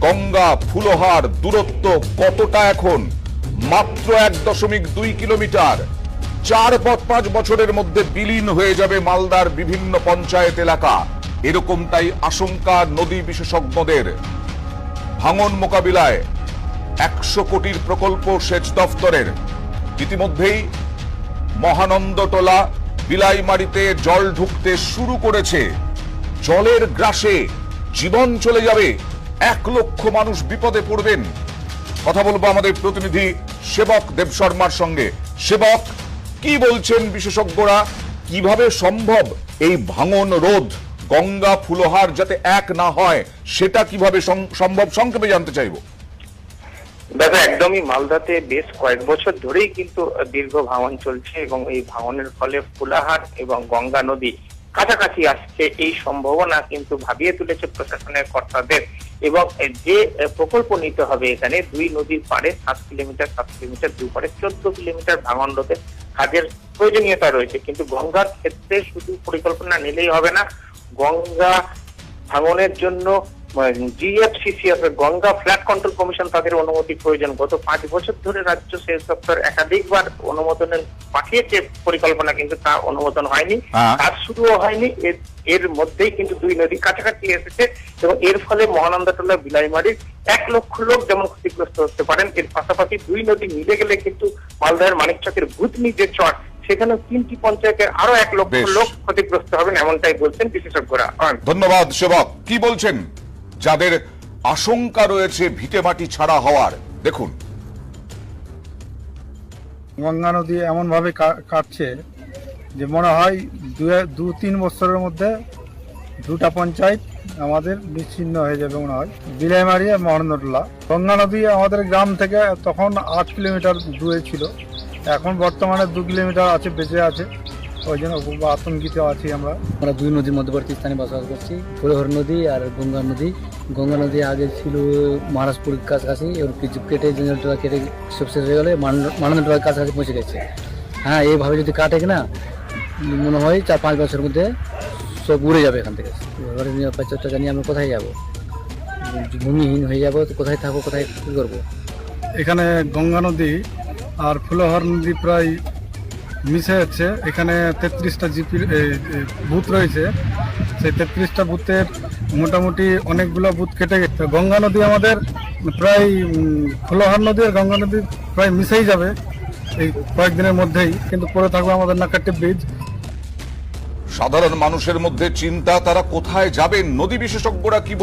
গঙ্গা ফুলহার দূরত্ব কতটা এখন? মাত্র 1.2 কিলোমিটার। 4-5 বছরের মধ্যে বিলীন হয়ে যাবে মালদার বিভিন্ন পঞ্চায়েত এলাকা, এরকমটাই আশঙ্কা নদী বিশেষজ্ঞদের। ভাঙন মোকাবিলায় 100 কোটির প্রকল্প সেচ দফতরের। ইতিমধ্যেই মহানন্দটোলা বিলাইমারিতে জল ঢুকতে শুরু করেছে। জলের গ্রাসে জীবন চলে যাবে, 1 লক্ষ মানুষ বিপদে পড়বেন। কথা বলবো আমাদের প্রতিনিধি সেবক দেব শর্মার সঙ্গে। সেবক, কি বলছেন বিশেষজ্ঞরা? কিভাবে সম্ভব এই ভাঙন রোধ? গঙ্গা ফুলহার যাতে এক না হয় সেটা কিভাবে সম্ভব, সংক্ষেপে জানতে চাইবো। দাদা, একদমই মালদাতে বেশ কয়েক বছর ধরেই কিন্তু দীর্ঘ ভাঙন চলছে এবং এই ভাঙনের ফলে ফুলাহার এবং গঙ্গা নদী কাছাকাছি আসছে, এই সম্ভাবনা কিন্তু ভাবিয়ে তুলেছে প্রশাসনের কর্তাদের। এবং যে প্রকল্প নিতে হবে এখানে, 2 নদীর পাড়ে 7 কিলোমিটার দুপারে 14 কিলোমিটার ভাঙন রোধের কাজের প্রয়োজনীয়তা রয়েছে। কিন্তু গঙ্গার ক্ষেত্রে শুধু পরিকল্পনা নিলেই হবে না, গঙ্গা ভাঙনের জন্য জিএফসিসিএফ গঙ্গা ফ্ল্যাট কন্ট্রোল কমিশন তাদের অনুমতি প্রয়োজন। গত 5 বছর ধরে রাজ্য সেচ দপ্তর একাধিকবার অনুমোদনের পাঠিয়েছে পরিকল্পনা, কিন্তু তা অনুমোদন হয়নি, কাজ শুরুও হয়নি। এর মধ্যেই কিন্তু 2 নদী কাছাকাছি এসেছে এবং এর ফলে মহানন্দটোলা বিলাইমারির 1 লক্ষ লোক যেমন ক্ষতিগ্রস্ত হতে পারেন। এর পাশাপাশি 2 নদী মিলে গেলে কিন্তু মালদার মানিকচকের ভূতনি যে চর, সেখানে 3টি পঞ্চায়েতের আরো 1 লক্ষ লোক ক্ষতিগ্রস্ত হবেন, এমনটাই বলছেন বিশেষজ্ঞরা। ধন্যবাদ সেবক। কি বলছেন যাদের আশঙ্কা রয়েছে ভিটেমাটি ছাড়া হওয়ার? দেখুন, গঙ্গা নদী এমন ভাবে কাটছে যে মনে হয় 2-3 বছরের মধ্যে 2টা পঞ্চায়েত আমাদের বিচ্ছিন্ন হয়ে যাবে মনে হয়, বিলাইমারি আর মহানন্দটোলা। গঙ্গা নদী আমাদের গ্রাম থেকে তখন 8 কিলোমিটার দূরে ছিল, এখন বর্তমানে 2 কিলোমিটার আছে, বেঁচে আছে। ওই জন্য খুব আতঙ্কিত আছি আমরা। 2 নদীর মধ্যবর্তী স্থানে বসবাস করছি, ফুলহার নদী আর গঙ্গা নদী। গঙ্গা নদী আগে ছিল মহারাজপুর কাছাকাছি, এবং কিছু কেটে জঞ্জলটোলা কেটে সব শেষ হয়ে গেলে মহানন্দটোলার কাছাকাছি পৌঁছে গেছে। হ্যাঁ, এইভাবে যদি কাটে কিনা মনে হয় 4-5 বছরের মধ্যে সব উড়ে যাবে এখান থেকে। এবারে নিরাপত্তা নিয়ে আমরা কোথায় যাবো? ভূমিহীন হয়ে যাবো, তো কোথায় থাকবো, কোথায় কী করবো? এখানে গঙ্গা নদী আর ফুলহার নদী প্রায় মিশে যাচ্ছে। এখানে 33টা জিপি বুথ রয়েছে, সেই 33টা বুথের মোটামুটি অনেকগুলো বুথ কেটে গেছে। গঙ্গা নদী আমাদের প্রায় ফুলহার নদী আর গঙ্গা নদী প্রায় মিশেই যাবে এই কয়েকদিনের মধ্যেই, কিন্তু পরে থাকবে আমাদের নাকাটি ব্রিজ। সাধারণ মানুষের মধ্যে চিন্তা, তারা কোথায় যাবেন? নদী বিশেষজ্ঞরা কি